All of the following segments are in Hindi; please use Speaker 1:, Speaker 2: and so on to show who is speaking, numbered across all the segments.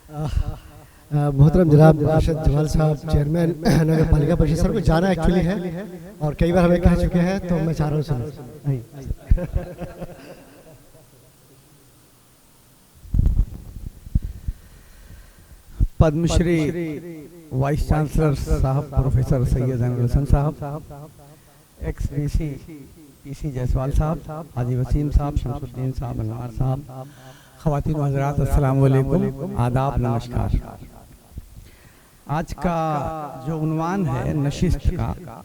Speaker 1: मोहतरम जनाब राशिद जमाल साहब चेयरमैन नगर पालिका परिषद सर को जाना एक्चुअली है और कई बार हमें कह चुके हैं, तो मैं चाह रहा हूँ सर।
Speaker 2: पद्मश्री वाइस चांसलर साहब प्रोफेसर सैयद अनवर हसन साहब, एक्स पीसी जायसवाल साहब, हाजी वसीम साहब, शमसुद्दीन साहब, अनवार साहब, ख़वातीन व हज़रात, अस्सलाम वालेकुम, आदाब, नमस्कार। आज का जो उन्वान है नशिस्त का,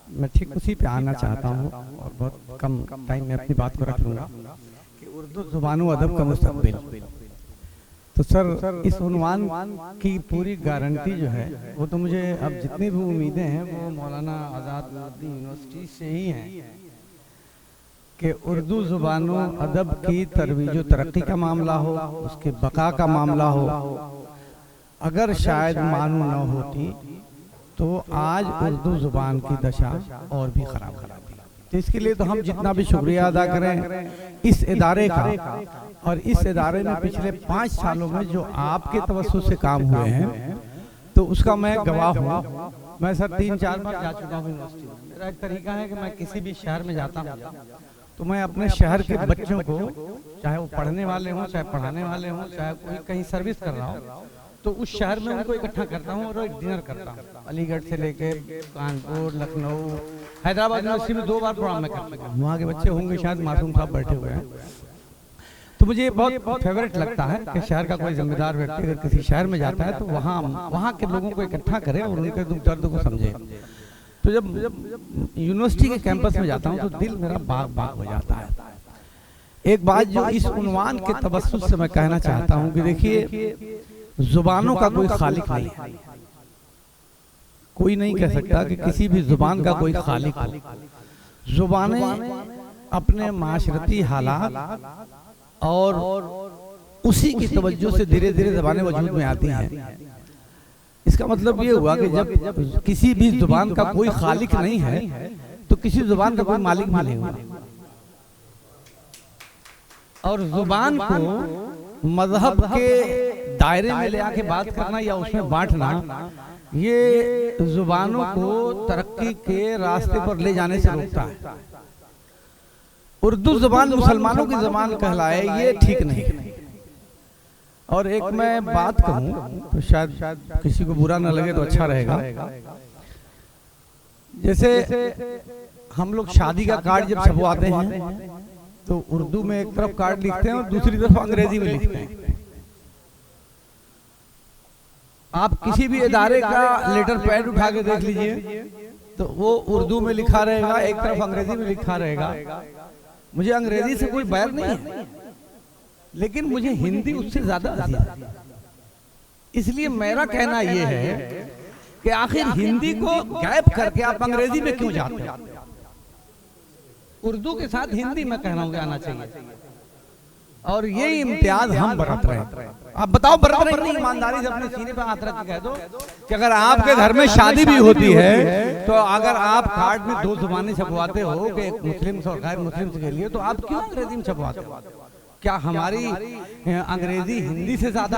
Speaker 2: मैं ठीक उसी पे आना चाहता हूँ और बहुत कम टाइम में अपनी बात को रख लूँगा कि उर्दू ज़ुबान व अदब का मुस्तक़बिल। तो सर इस उन्वान की पूरी गारंटी जो है वो तो मुझे अब जितनी भी उम्मीदें हैं वो मौलाना आज़ाद यूनिवर्सिटी से ही हैं कि उर्दू ज़ुबानों अदब की तरवीज व तरक्की का मामला हो, उसके बका का मामला हो। अगर शायद मानू न होती तो आज उर्दू ज़ुबान की दशा और भी ख़राब थी। तो इसके लिए तो हम जितना भी शुक्रिया अदा करें इस इदारे का, और इस इदारे में पिछले 5 सालों में जो आपके तवज्जुह से काम हुए हैं तो उसका मैं गवाह हूँ। मैं सर 3-4 बार जा चुका हूँ यूनिवर्सिटी में। मेरा एक तरीका है कि मैं किसी भी शहर में जाता हूँ तो मैं अपने शहर के बच्चों को, चाहे वो पढ़ने वाले हों, चाहे पढ़ाने वाले हों, चाहे कोई कहीं सर्विस कर रहा हो, तो उस शहर में उनको इकट्ठा करता हूँ और एक डिनर करता हूँ। अलीगढ़ से लेके कानपुर, लखनऊ, हैदराबाद यूनिवर्सिटी में 2 बार प्रोग्राम में कर चुका हूँ। वहाँ के बच्चे होंगे, शायद मासूम साहब बैठे हुए हैं। तो मुझे बहुत फेवरेट लगता है कि शहर का कोई जिम्मेदार व्यक्ति अगर किसी शहर में जाता है तो वहाँ के लोगों को इकट्ठा करे और उनके दुख दर्द को समझे। तो जब यूनिवर्सिटी के कैंपस में जाता हूँ तो दिल मेरा बाग बाग हो जाता है। एक बात जो इस उन्वान के तवज्जुह से मैं कहना चाहता हूँ कि देखिए, जुबानों का कोई खालिक नहीं है। कोई नहीं कह सकता कि किसी भी जुबान का कोई खालिक हो। जुबानें अपने माशरती हालात और उसी की तवज्जो से धीरे धीरे ज़बानें वजूद में आती हैं। इसका मतलब ये हुआ कि जब किसी भी जुबान का कोई खालिक नहीं है तो किसी जुबान का कोई मालिक भी नहीं होगा। और जुबान को मजहब के दायरे में ले आके बात करना या उसमें बांटना, ये जुबानों को तरक्की के रास्ते पर ले जाने से रोकता है। उर्दू जुबान मुसलमानों की जुबान कहलाए ये ठीक नहीं है। और एक मैं बात कहूँ तो शायद किसी को बुरा ना लगे तो अच्छा रहेगा। जैसे हम लोग शादी का कार्ड जब छपवाते हैं तो उर्दू में एक तरफ कार्ड लिखते हैं और दूसरी तरफ अंग्रेजी में लिखते हैं। आप किसी भी इदारे का लेटर पैड उठा के देख लीजिए तो वो उर्दू में लिखा रहेगा, एक तरफ अंग्रेजी में लिखा रहेगा। मुझे अंग्रेजी से कोई बैर नहीं है, लेकिन मुझे हिंदी उससे ज्यादा अजीज है। इसलिए मेरा कहना यह है कि आखिर हिंदी को गैप करके आप अंग्रेजी में क्यों जाते हैं? उर्दू के साथ हिंदी में कह रहा हूं कि आना चाहिए। और ये इम्तियाज हम बरत रहे हैं। आप बताओ बरत रहे नहीं? ईमानदारी से अपने सीने पर हाथ रख के कह दो कि अगर आपके घर में शादी भी होती है तो अगर आप कार्ड में 2 जुबानें छपवाते हो कि एक मुस्लिम और गैर मुस्लिम के लिए, तो आप क्यों अंग्रेजी में छपवाते हो? क्या हमारी अंग्रेजी हिंदी से ज्यादा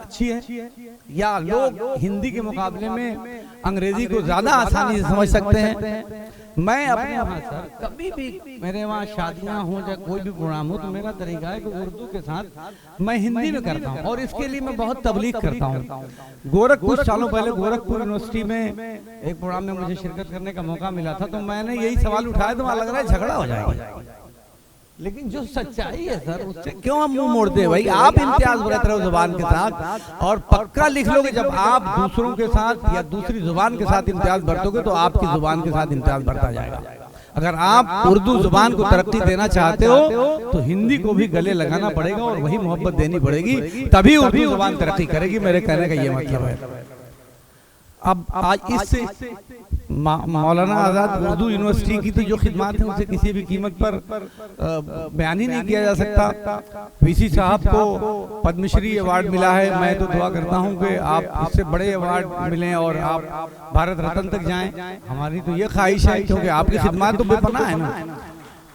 Speaker 2: अच्छी है, या लोग हिंदी के मुकाबले में अंग्रेजी को ज्यादा आसानी से समझ सकते हैं? मैं अपने वहाँ सर कभी भी मेरे वहाँ शादियाँ हों या कोई भी प्रोग्राम हो तो मेरा तरीका है कि उर्दू के साथ मैं हिंदी में करता हूँ। और इसके लिए मैं बहुत तबलीग करता हूँ। कुछ सालों पहले गोरखपुर यूनिवर्सिटी में एक प्रोग्राम में मुझे शिरकत करने का मौका मिला था, तो मैंने यही सवाल उठाया तो वहाँ लग रहा है झगड़ा हो जाएगा। लेकिन जो सच्चाई है सर उससे क्यों हम मुंह मोड़ते हैं भाई? आप इम्तियाज बरत रहे हो जुबान के साथ, और पक्का लिख लो कि जब आप दूसरों के साथ या दूसरी जुबान के साथ इम्तियाज बरतोगे तो आपकी जुबान के साथ इम्तियाज बढ़ता जाएगा। अगर आप उर्दू जुबान को तरक्की देना चाहते हो तो हिंदी को भी गले लगाना पड़ेगा और वही मोहब्बत देनी पड़ेगी, तभी उर्दू जुबान तरक्की करेगी। मेरे कहने का ये मतलब है। अब आज इससे मौलाना आज़ाद उर्दू यूनिवर्सिटी की तो जो खिदमत है उसे किसी भी कीमत पर बयान ही नहीं किया जा सकता। वीसी साहब को पद्मश्री अवार्ड मिला है। मैं तो दुआ करता हूं कि आप इससे बड़े अवार्ड मिलें और आप भारत रत्न तक जाएं। हमारी तो ये ख्वाहिश है, क्योंकि आपकी खिदमत तो बेपनाह है ना।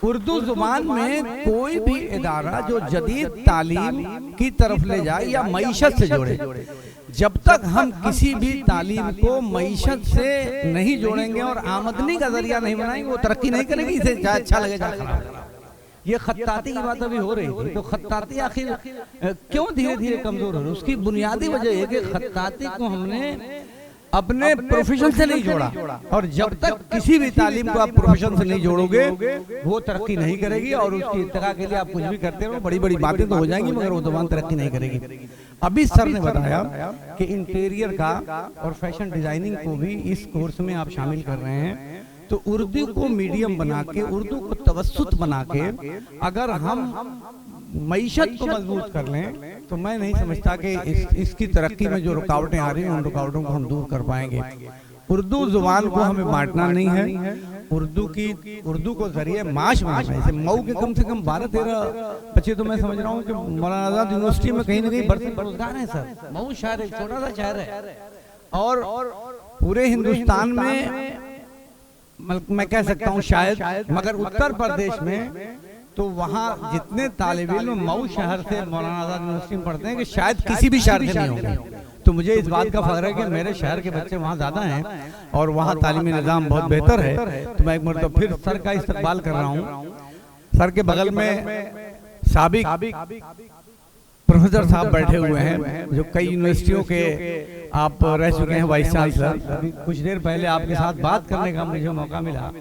Speaker 2: उर्दू जुबान में कोई भी इदारा जो जदीद तालीम की तरफ ले जाए या मईशत से जोड़े, जब तक हम किसी भी तालीम को मईशत से नहीं जोड़ेंगे और आमदनी का जरिया नहीं बनाएंगे, वो तरक्की नहीं करेगी। इसे अच्छा लगे खराब लगे। ये खत्ताती की बात अभी हो रही थी, तो खत्ताती आखिर क्यों धीरे धीरे कमजोर हो रही है? उसकी बुनियादी वजह है कि खत्ताती को हमने अपने प्रोफेशन से नहीं जोड़ा, और जब तक किसी भी तालीम को आप प्रोफेशन से नहीं जोड़ोगे वो तरक्की नहीं करेगी, और उसकी इत्तका के लिए आप कुछ भी करते रहो, बड़ी बड़ी बातें तो हो जाएंगी मगर वो जबान तरक्की नहीं करेगी। अभी सर ने बताया कि इंटीरियर का और फैशन डिजाइनिंग को भी इस कोर्स में आप शामिल कर रहे हैं, तो उर्दू को मीडियम बना के, उर्दू को तवस्सुत बना के अगर हम मईशत को मजबूत कर लें तो मैं नहीं समझता कि इसकी तरक्की में जो रुकावटें आ रही हैं उन रुकावटों को हम दूर कर पाएंगे। उर्दू जुबान को हमें बांटना नहीं है, उर्दू को जरिए माश बनाना है। जैसे मऊ के कम से कम 12-13 बच्चे तो मैं समझ रहा हूँ कि मौलाना आजाद यूनिवर्सिटी में कहीं ना कहीं बेरोजगार हैं सर। मऊ शहर एक छोटा सा शहर है और पूरे हिंदुस्तान में मैं कह सकता हूँ शायद, मगर उत्तर प्रदेश में तो वहाँ जितने तालिब इल्म मऊ शहर से मौलाना आजाद यूनिवर्सिटी में पढ़ते हैं कि शायद किसी भी शहर से नहीं होंगे। तो मुझे इस बात का फख्र है कि मेरे शहर के बच्चे वहाँ ज़्यादा हैं और वहाँ तालीमी निज़ाम बहुत बेहतर है। तो मैं एक मरतबा फिर सर का इस्तकबाल कर रहा हूँ। सर के बगल में साबिक प्रोफेसर साहब बैठे हुए हैं जो कई यूनिवर्सिटियों के आप रह चुके हैं वाइस चांसलर। कुछ देर पहले आपके साथ बात करने का मुझे मौका मिला,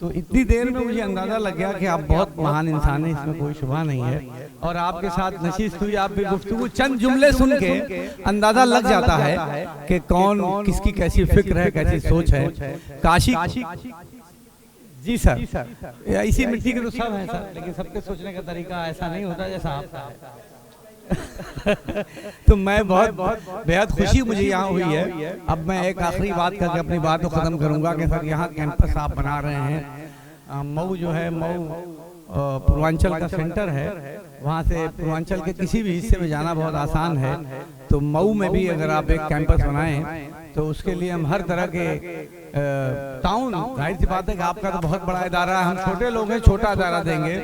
Speaker 2: तो इतनी देर में मुझे अंदाजा लग गया कि आप बहुत महान इंसान हैं, इसमें कोई शुबा नहीं है। और आपके साथ नशीस हुई, आपकी गुफ्तगू चंद जुमले सुन के अंदाजा लग जाता है कि कौन किसकी कैसी फिक्र है, कैसी सोच है। काशी जी सर, इसी मिट्टी के तो सब है सर, लेकिन सबके सोचने का तरीका ऐसा नहीं होता जैसा आपका है। तो मैं बहुत बेहद खुशी मुझे यहाँ हुई है। अब मैं एक आखिरी बात करके अपनी बात को ख़त्म करूँगा कि सर यहाँ कैंपस आप बना रहे हैं। मऊ जो है, मऊ पूर्वांचल का सेंटर है, वहाँ से पूर्वांचल के किसी भी हिस्से में जाना बहुत आसान है। तो मऊ में भी अगर आप एक कैंपस बनाएं तो उसके लिए हम हर तरह के टाउन, जाहिर सी बात है कि आपका तो बहुत बड़ा इदारा है, हम छोटे लोग हैं, छोटा इदारा देंगे,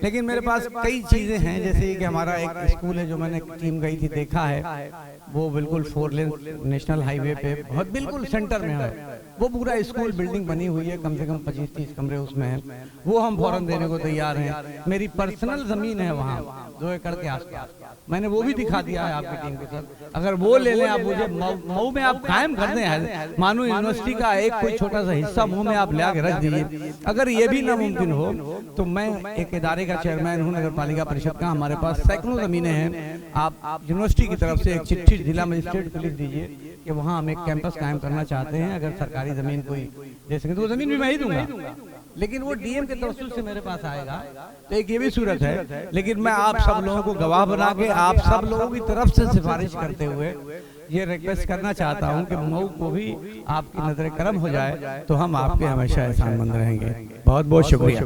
Speaker 2: लेकिन मेरे पास कई चीज़ें हैं। जैसे कि हमारा एक स्कूल है जो मैंने टीम गई थी देखा है, वो बिल्कुल 4 लेन नेशनल हाईवे पे बहुत बिल्कुल सेंटर में है। वो पूरा स्कूल बिल्डिंग बनी हुई है, कम से कम 25-30 कमरे उसमें हैं। वो हम फौरन देने को तैयार हैं। मेरी पर्सनल ज़मीन है वहाँ 2 एकड़ के आसपास, मैंने वो भी दिखा दिया है आपकी टीम को सर। अगर वो ले लें आप, मुझे मऊ में आप कायम कर दें, मानो यूनिवर्सिटी का एक कोई छोटा सा हिस्सा मुंह में आप ले आके रख दीजिए। अगर ये भी नामुमकिन हो तो मैं एक इदारे का चेयरमैन हूँ, नगर पालिका परिषद का, हमारे पास सैकड़ों ज़मीनें हैं। आप यूनिवर्सिटी की तरफ से एक चिट्ठी जिला मजिस्ट्रेट को लिख दीजिए कि वहाँ हम एक कैंपस कायम करना चाहते हैं, अगर सरकारी ज़मीन कोई दे सके तो वो ज़मीन भी मैं ही दूंगा, लेकिन वो डीएम के तवज्जुह से मेरे पास आएगा। तो एक ये भी सूरत है। लेकिन मैं आप सब लोगों को गवाह बना के आप सब लोगों की तरफ से सिफारिश करते हुए ये रिक्वेस्ट करना चाहता हूँ कि मऊ को भी आपकी नजर करम हो जाए तो हम आपके हमेशा एहसानमंद रहेंगे। बहुत बहुत शुक्रिया।